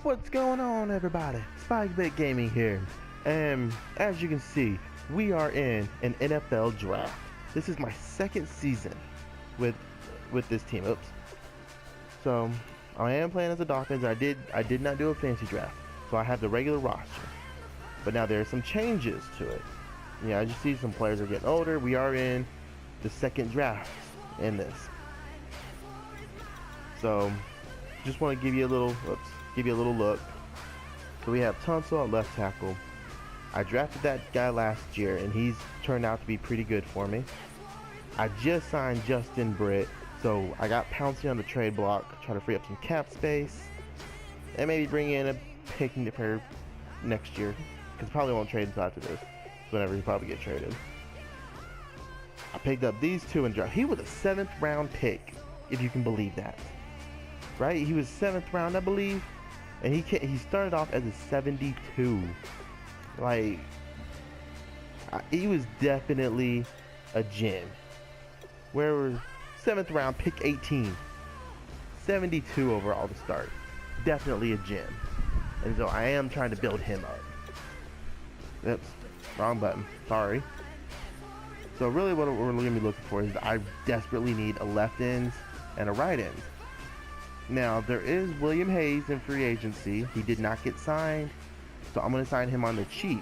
What's going on, everybody? Spikebit Gaming here, and as you can see, we are in an NFL draft. This is my second season with this team. Oops. So I am playing as the Dolphins. I did not do a fantasy draft, so I have the regular roster. But now there are some changes to it. Yeah, I just see some players are getting older. We are in the second draft in this. So just want to give you a little look. So we have Tunsil at left tackle. I drafted that guy last year, and he's turned out to be pretty good for me. I just signed Justin Britt, so I got Pouncey on the trade block, try to free up some cap space, and maybe bring in a picking for next year, because probably won't trade until after this, whenever he probably get traded. I picked up these two in draft. He was a 7th round pick, if you can believe that. Right? He was 7th round, I believe. And he started off as a 72. Like, he was definitely a gem. Where was 7th round, pick 18. 72 overall to start. Definitely a gem. And so I am trying to build him up. Oops, wrong button. Sorry. So really what we're going to be looking for is I desperately need a left end and a right end. Now, there is William Hayes in free agency. He did not get signed, so I'm going to sign him on the cheap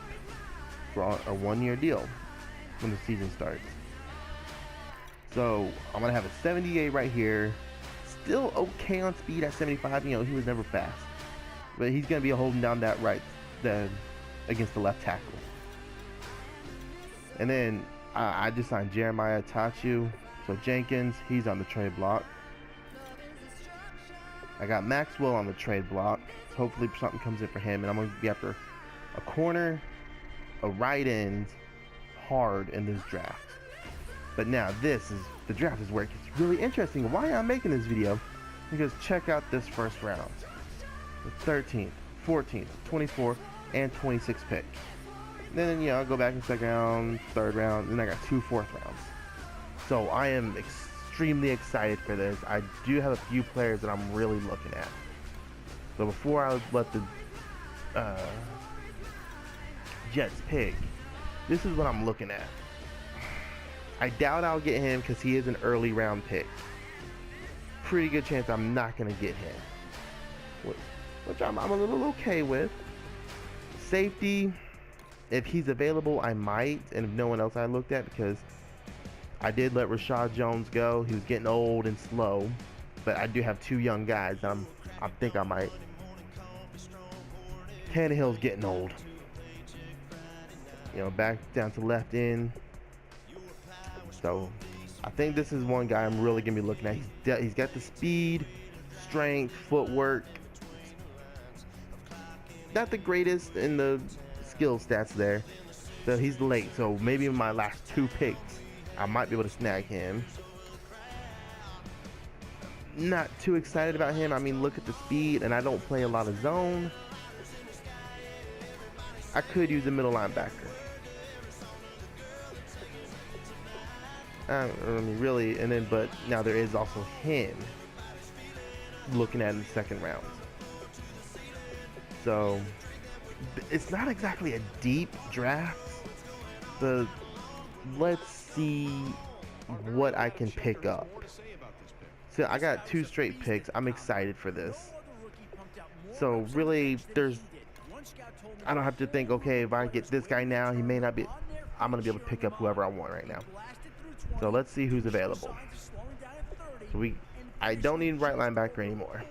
for a one-year deal when the season starts. So, I'm going to have a 78 right here. Still okay on speed at 75. You know, he was never fast. But he's going to be holding down that right against the left tackle. And then, I just signed Jeremiah Tachu. So, Jenkins, he's on the trade block. I got Maxwell on the trade block. So hopefully something comes in for him, and I'm going to be after a corner, a right end, hard in this draft. But now the draft is where it gets really interesting. Why I'm making this video? Because check out this first round. The 13th, 14th, 24th, and 26th pick. Then, I'll go back in second round, third round, and I got 2 4th rounds. So I am extremely excited for this. I do have a few players that I'm really looking at. So before I let the Jets pick, this is what I'm looking at. I doubt I'll get him because he is an early round pick. Pretty good chance I'm not going to get him, which I'm a little okay with. Safety, if he's available, I might, and if no one else I looked at, because I did let Rashad Jones go. He was getting old and slow, but I do have 2 young guys. I think I might. Tannehill's getting old. Back down to left end. So I think this is one guy I'm really gonna be looking at. He's got the speed, strength, footwork. Not the greatest in the skill stats there. So he's late. So maybe in my last 2 picks, I might be able to snag him. Not too excited about him. I mean, look at the speed, and I don't play a lot of zone. I could use a middle linebacker. I mean, really, but now there is also him looking at in the second round. So it's not exactly a deep draft. Let's see what I can pick up. So I got 2 straight picks. I'm excited for this. So really, I don't have to think, okay, if I get this guy now, he may not be. I'm gonna be able to pick up whoever I want right now. So let's see who's available. So I don't need right linebacker anymore.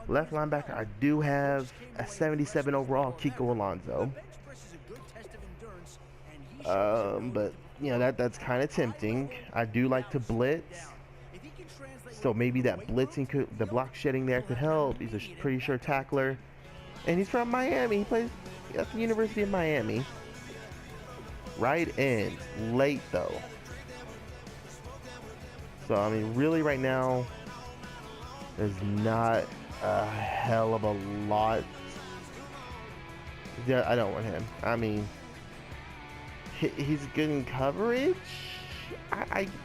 Left linebacker, I do have a 77 overall, Kiko Alonso. But that's kind of tempting. I do like to blitz, so maybe that blitzing the block shedding there could help. He's a pretty sure tackler, and he's from Miami. He plays at the University of Miami. Right end, late though. So I mean, really, right now, there's not a hell of a lot. Yeah, I don't want him. I mean, he's good in coverage.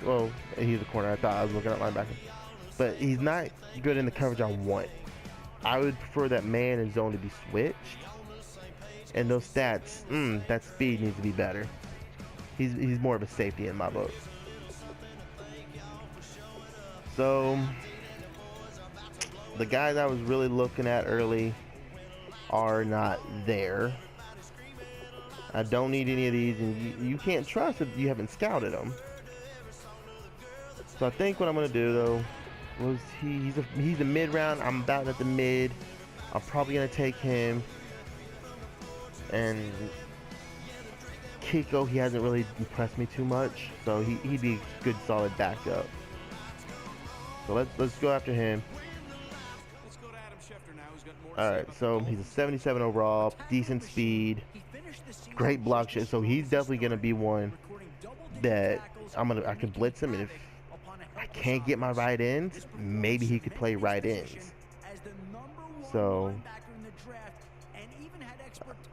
Well, he's a corner. I thought I was looking at linebacker, but he's not good in the coverage I want. I would prefer that man and zone to be switched. And those stats, that speed needs to be better. He's more of a safety in my book. So the guys I was really looking at early are not there. I don't need any of these, and you can't trust if you haven't scouted them. So I think what I'm gonna do though was he's a mid round. I'm about at the mid. I'm probably gonna take him. And Kiko, he hasn't really impressed me too much, so he'd be a good solid backup. So let's go after him. Alright, so he's a 77 overall, decent speed, great block shot. So he's definitely gonna be one that I can blitz him, and if I can't get my right ends, maybe he could play right ends. So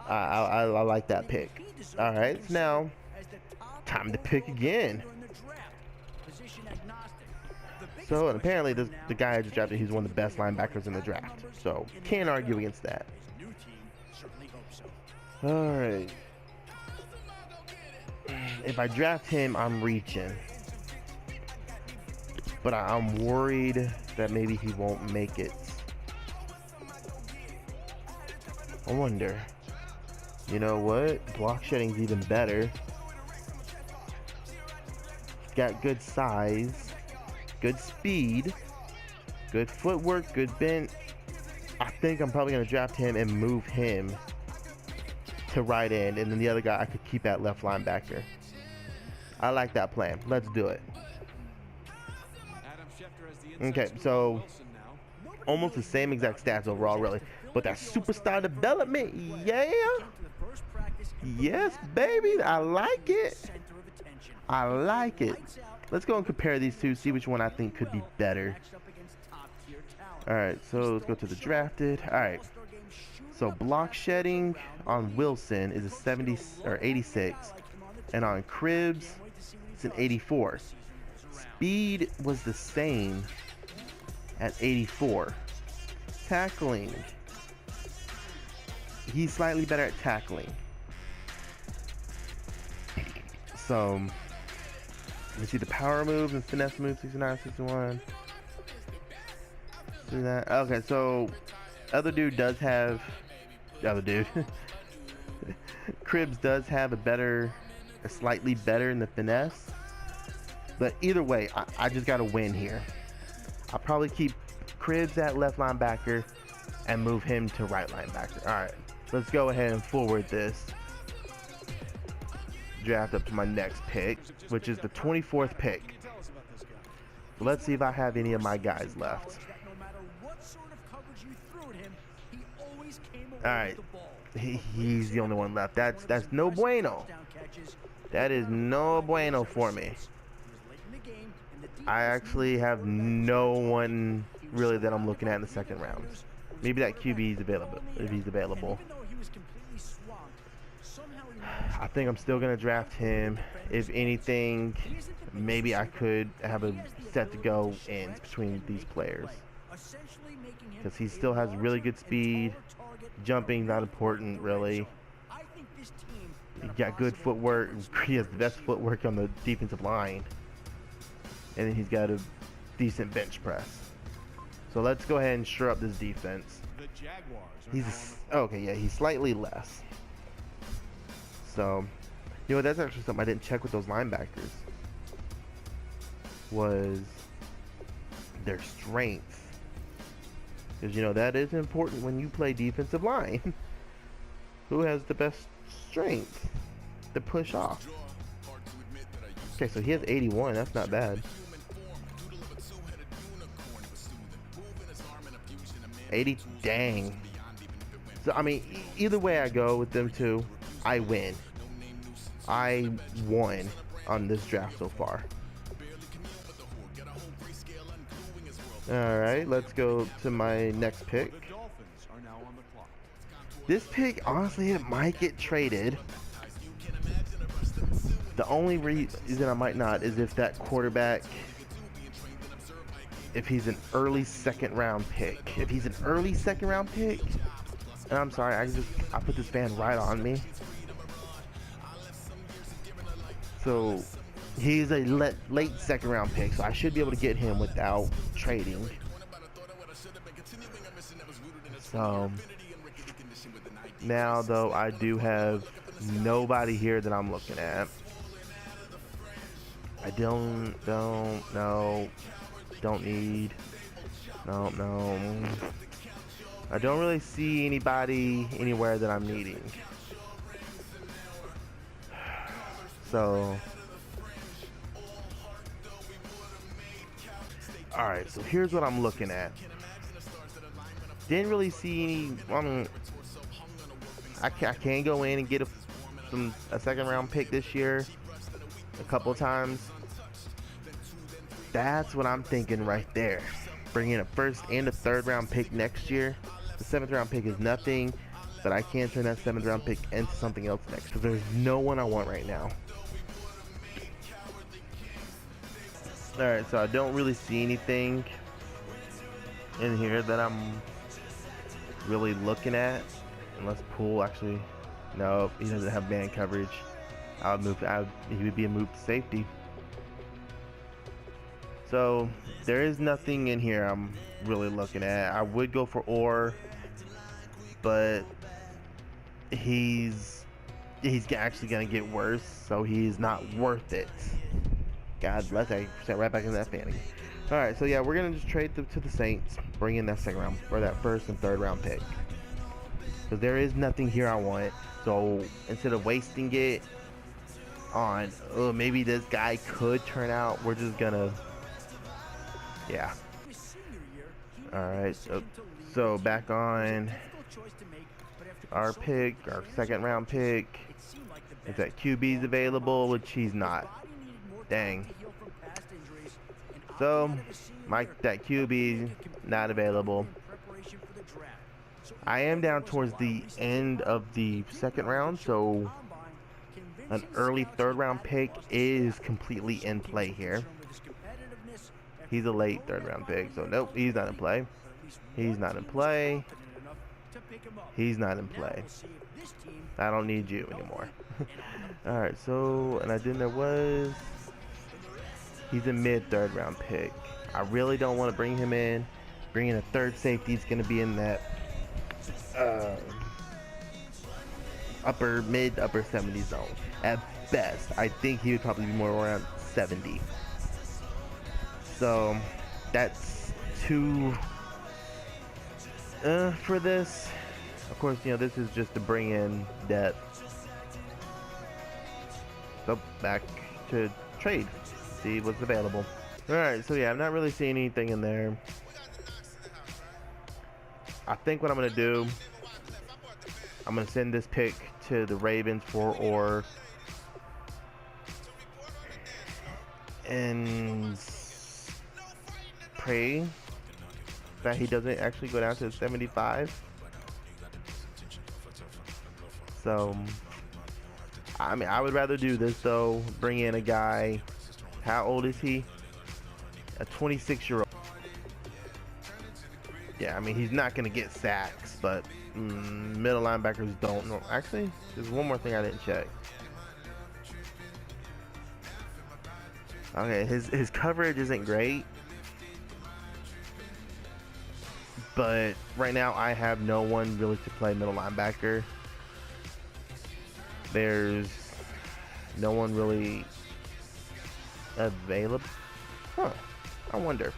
I like that pick. Alright, so now time to pick again. So, and apparently the guy I just drafted, he's one of the best linebackers in the draft. So, can't argue against that. Alright. If I draft him, I'm reaching. But I'm worried that maybe he won't make it. I wonder. You know what? Block shedding's even better. He's got good size, good speed, good footwork, good bend. I think I'm probably going to draft him and move him to right end, and then the other guy I could keep at left linebacker. I like that plan. Let's do it. Okay, so almost the same exact stats overall, really. But that superstar development, yeah. Yes, baby, I like it. I like it. Let's go and compare these two, see which one I think could be better. Alright, so let's go to the drafted. Alright, so block shedding on Wilson is a 70 or 86, and on Cribs it's an 84. Speed was the same at 84. Tackling, he's slightly better at tackling. So let me see the power moves and finesse moves, 69, 61. See that? Okay, so other dude does have Cribs does have a slightly better in the finesse. But either way, I just gotta win here. I'll probably keep Cribs at left linebacker and move him to right linebacker. Alright, let's go ahead and forward this draft up to my next pick, which is the 24th pick. Let's see if I have any of my guys left. Alright, he's the only one left. That's no bueno. That is no bueno for me. I actually have no one really that I'm looking at in the second round. Maybe that QB is available, if he's available. I think I'm still gonna draft him. If anything, maybe I could have a set to go ends between these players, because he still has really good speed. Jumping not important really. He got good footwork. He has the best footwork on the defensive line, and then he's got a decent bench press. So let's go ahead and shore up this defense. He's slightly less. So, you know, that's actually something I didn't check with those linebackers, was their strength. Because, you know, that is important when you play defensive line. Who has the best strength to push off? Okay, so he has 81. That's not bad. 80, dang. So, I mean, either way I go with them two, I win. I won on this draft so far. Alright, let's go to my next pick. This pick, honestly, it might get traded. The only reason I might not is if that quarterback if he's an early second round pick. If he's an early second round pick, and I'm sorry, I put this fan right on me. So he's a late second round pick, so I should be able to get him without trading. So now though, I do have nobody here that I'm looking at. I don't need, no. I don't really see anybody anywhere that I'm needing. So, alright, so here's what I'm looking at. Didn't really see any, I mean, I can go in and get a second round pick this year a couple of times. That's what I'm thinking right there. Bring in a first and a third round pick next year. The 7th round pick is nothing, but I can turn that 7th round pick into something else next, because there's no one I want right now. Alright, so I don't really see anything in here that I'm really looking at. Unless Poole actually, no, he doesn't have man coverage. He would be a move to safety. So there is nothing in here I'm really looking at. I would go for Orr, but he's actually gonna get worse, so he's not worth it. God bless, I sat right back in that fan again. Alright, so yeah, we're gonna just trade to the Saints, bring in that second round, or that first and third round pick. Because there is nothing here I want. So instead of wasting it on, oh, maybe this guy could turn out, we're just gonna, yeah. Alright, so back on our pick, our second round pick. If that QB's available, which he's not. Dang. So, that QB not available. I am down towards the end of the second round, so an early third round pick is completely in play here. He's a late third round pick, so nope, he's not in play. He's not in play. He's not in play. I don't need you anymore. Alright, so, and he's a mid third round pick. I really don't want to bring him in. Bringing a third safety is going to be in that upper 70 zone at best. I think he would probably be more around 70. So that's two for this. Of course, you know, this is just to bring in depth. So back to trade, see what's available. Alright, so yeah, I'm not really seeing anything in there. I think what I'm gonna do, I'm gonna send this pick to the Ravens for Orr, and pray that he doesn't actually go down to 75. So, I mean, I would rather do this though. Bring in a guy. How old is he? A 26-year-old. Yeah, I mean, he's not gonna get sacks, but middle linebackers don't know. Actually, there's one more thing I didn't check. Okay, his coverage isn't great, but right now I have no one really to play middle linebacker. There's no one really available. Huh, I wonder.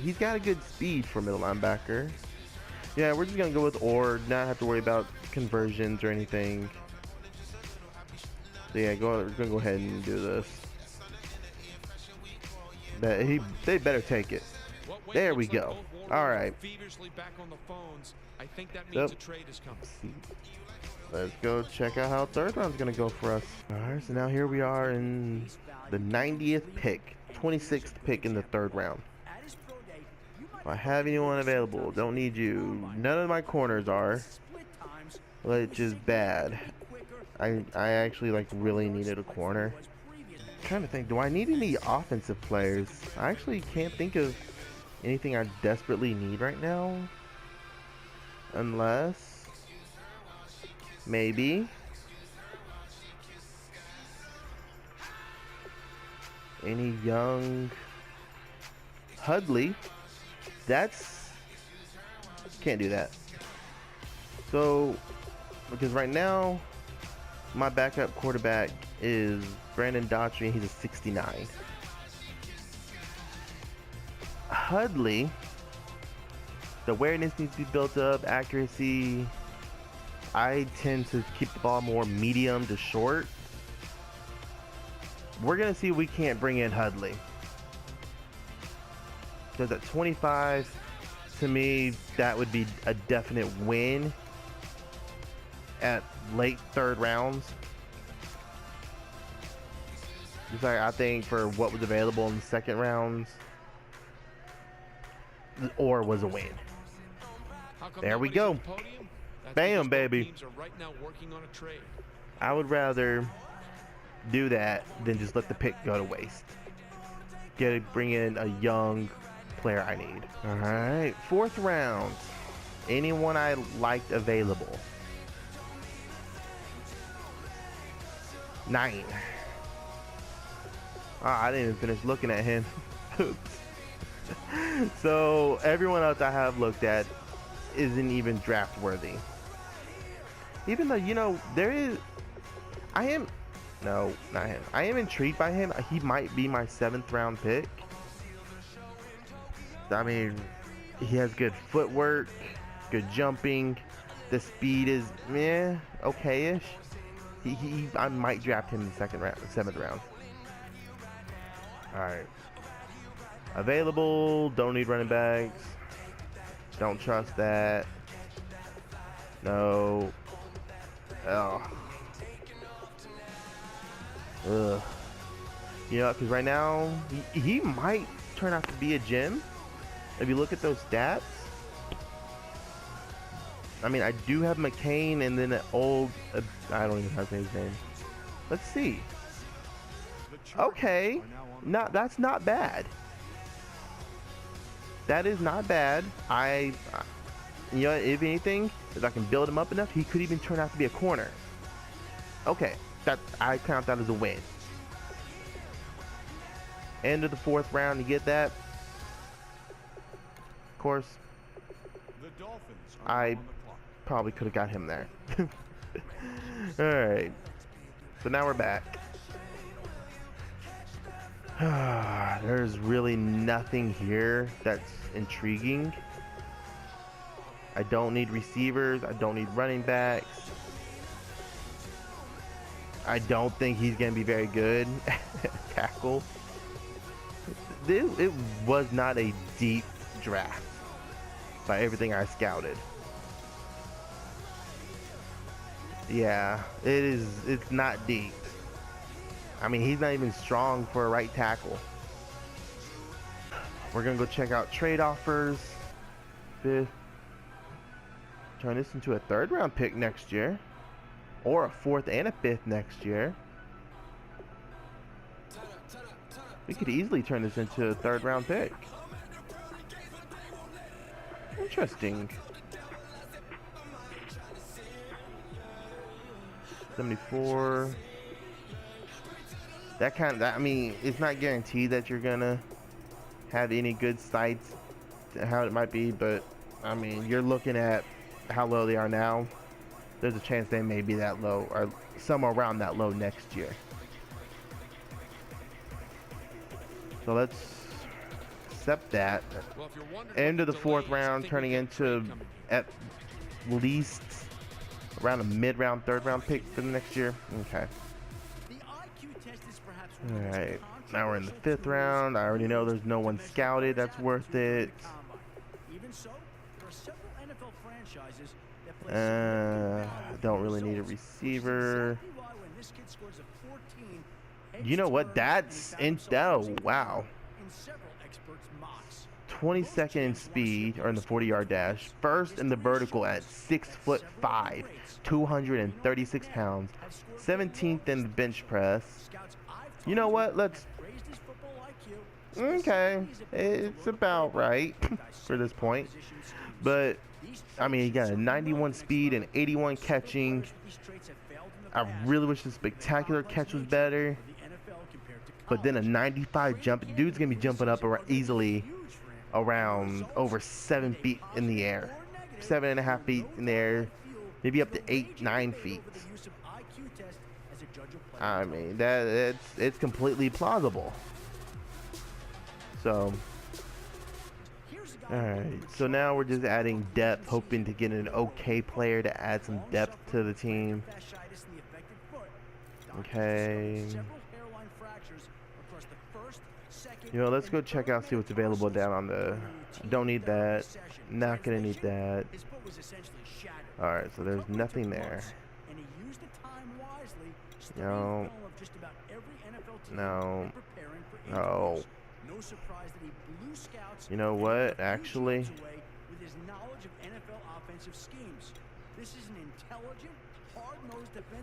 He's got a good speed for middle linebacker. Yeah, we're just gonna go with Orr, not have to worry about conversions or anything. So yeah, we're gonna go ahead and do this. They better take it. There we go. All right. So, let's go check out how third round's gonna go for us. All right, so now here we are in the 90th pick, 26th pick in the third round. If I have anyone available, don't need you. None of my corners are, which is bad. I actually like really needed a corner. trying to think, do I need any offensive players? I actually can't think of anything I desperately need right now. Unless maybe any young Hudley. That's can't do that. So because right now my backup quarterback is Brandon Daughtry and he's a 69. Hudley, the awareness needs to be built up, accuracy. I tend to keep the ball more medium to short. We're gonna see if we can't bring in Hudley. Because at 25, to me, that would be a definite win at late third rounds. Just like I think for what was available in the second rounds, or was a win. There we go. Bam, baby. I would rather do that than just let the pick go to waste. Bring in a young player I need. All right, fourth round. Anyone I liked available. 9. I didn't even finish looking at him. Oops. So everyone else I have looked at isn't even draft worthy. Even though, you know, I am intrigued by him. He might be my 7th round pick. I mean, he has good footwork, good jumping. The speed is okay-ish. I might draft him in the 7th round. All right. Available. Don't need running backs. Don't trust that. No. Oh. Ugh. You know, because right now he might turn out to be a gem. If you look at those stats. I mean, I do have McCain and then an old. I don't even have his name. Let's see. Okay. That's not bad. That is not bad. You know, if anything, if I can build him up enough, he could even turn out to be a corner. Okay, I count that as a win. End of the 4th round, you get that. Of course, I probably could have got him there. All right, so now we're back. There's really nothing here that's intriguing. I don't need receivers. I don't need running backs. I don't think he's going to be very good at tackle. It was not a deep draft by everything I scouted. Yeah, it is. It's not deep. I mean, he's not even strong for a right tackle. We're going to go check out trade offers. 5th. Turn this into a 3rd round pick next year. Or a 4th and a 5th next year. We could easily turn this into a 3rd round pick. Interesting. 74. I mean, it's not guaranteed that you're gonna have any good sites, how it might be, but I mean, you're looking at how low they are now. There's a chance they may be that low or somewhere around that low next year. So let's accept that. End of the 4th round, turning into at least around a mid-round, 3rd round pick for the next year. Okay. Alright, now we're in the 5th round. I already know there's no one scouted that's worth it. Don't really need a receiver. You know what? That's oh wow. 22nd in speed, or in the 40-yard dash. 1st in the vertical at 6'5", 236 pounds. 17th in the bench press. You know what? Let's. Okay, it's about right for this point. But I mean, he got a 91 speed and 81 catching. I really wish the spectacular catch was better. But then a 95 jump. Dude's gonna be jumping up easily around over 7 feet in the air, 7.5 feet in the air, maybe up to 8, 9 feet. I mean, it's completely plausible. So, alright, so now we're just adding depth, hoping to get an okay player to add some depth to the team. Okay. You know, let's go check out, see what's available down on the... Don't need that. Not gonna need that. Alright, so there's nothing there. No. No. No. You know what, actually?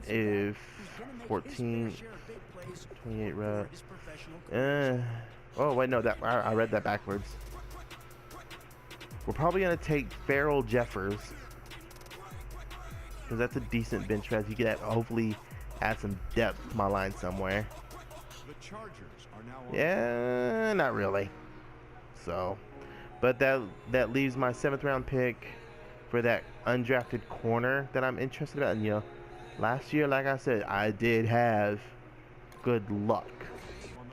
If 14, 28 reps. Oh wait, no, that I read that backwards. We're probably gonna take Farrell Jeffers, because that's a decent bench press. You can hopefully add some depth to my line somewhere. Yeah, not really. So, but that leaves my 7th round pick for that undrafted corner that I'm interested in. And, you know, last year, like I said, I did have good luck.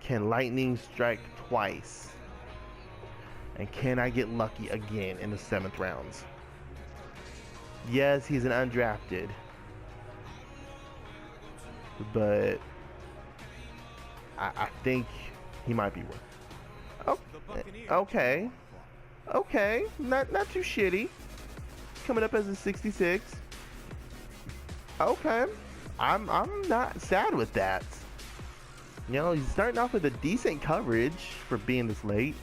Can lightning strike twice? And can I get lucky again in the 7th rounds? Yes, he's an undrafted, but I think he might be worth. Oh, okay, okay, not too shitty. Coming up as a 66. Okay, I'm not sad with that. You know, he's starting off with a decent coverage for being this late.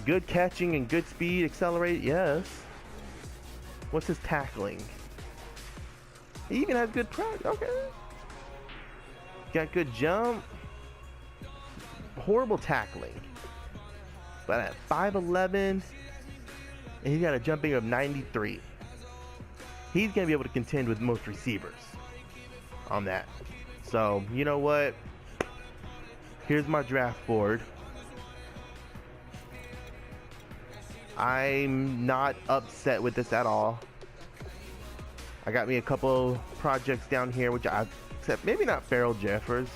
Good catching and good speed, accelerate, yes. What's his tackling? He even has good pressure. Okay. Got good jump. Horrible tackling. But at 5'11", and he's got a jumping of 93. He's going to be able to contend with most receivers on that. So, you know what? Here's my draft board. I'm not upset with this at all. I got me a couple projects down here, which I've except maybe not Farrell Jeffers.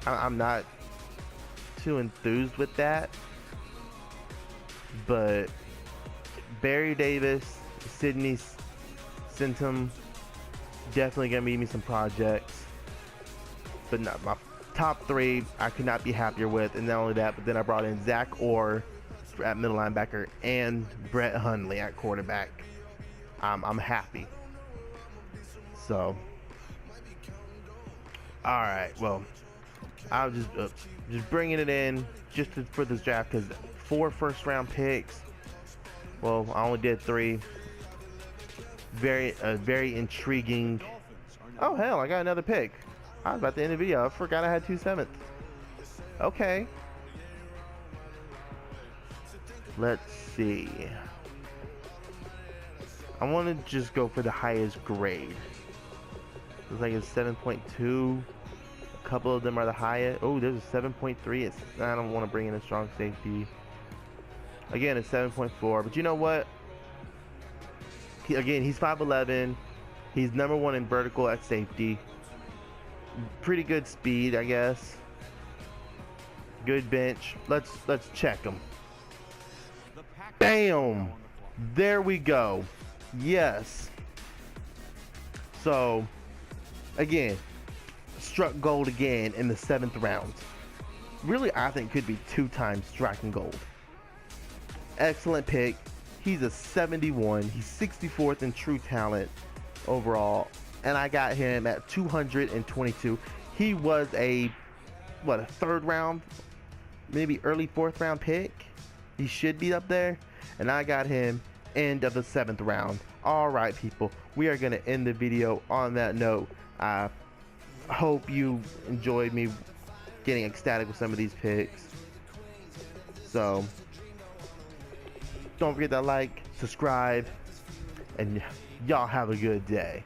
I'm not too enthused with that. But Barry Davis, Sidney Centum, definitely gonna be me some projects. But not my top 3 I could not be happier with. And not only that, but then I brought in Zach Orr at middle linebacker and Brett Hundley at quarterback. I'm happy. So, all right. Well, I'll just bringing it in just for this draft because 4 first-round picks. Well, I only did 3. Very intriguing. Oh hell, I got another pick. I was about to end the video. I forgot I had 2 7th. Okay. Let's see. I want to just go for the highest grade. Looks like it's 7.2. A couple of them are the highest. Oh, there's a 7.3. I don't want to bring in a strong safety. Again, it's 7.4. But you know what? Again, he's 5'11". He's #1 in vertical at safety. Pretty good speed, I guess. Good bench. Let's check him. Bam! There we go. Yes. So, again, struck gold again in the 7th round. Really, I think could be 2 times striking gold. Excellent pick. He's a 71. He's 64th in true talent overall. And I got him at 222. He was a 3rd round, maybe early 4th round pick. He should be up there. And I got him end of the 7th round. All right, people, we are going to end the video on that note. hope you enjoyed me getting ecstatic with some of these picks. So don't forget to like, subscribe, and y'all have a good day.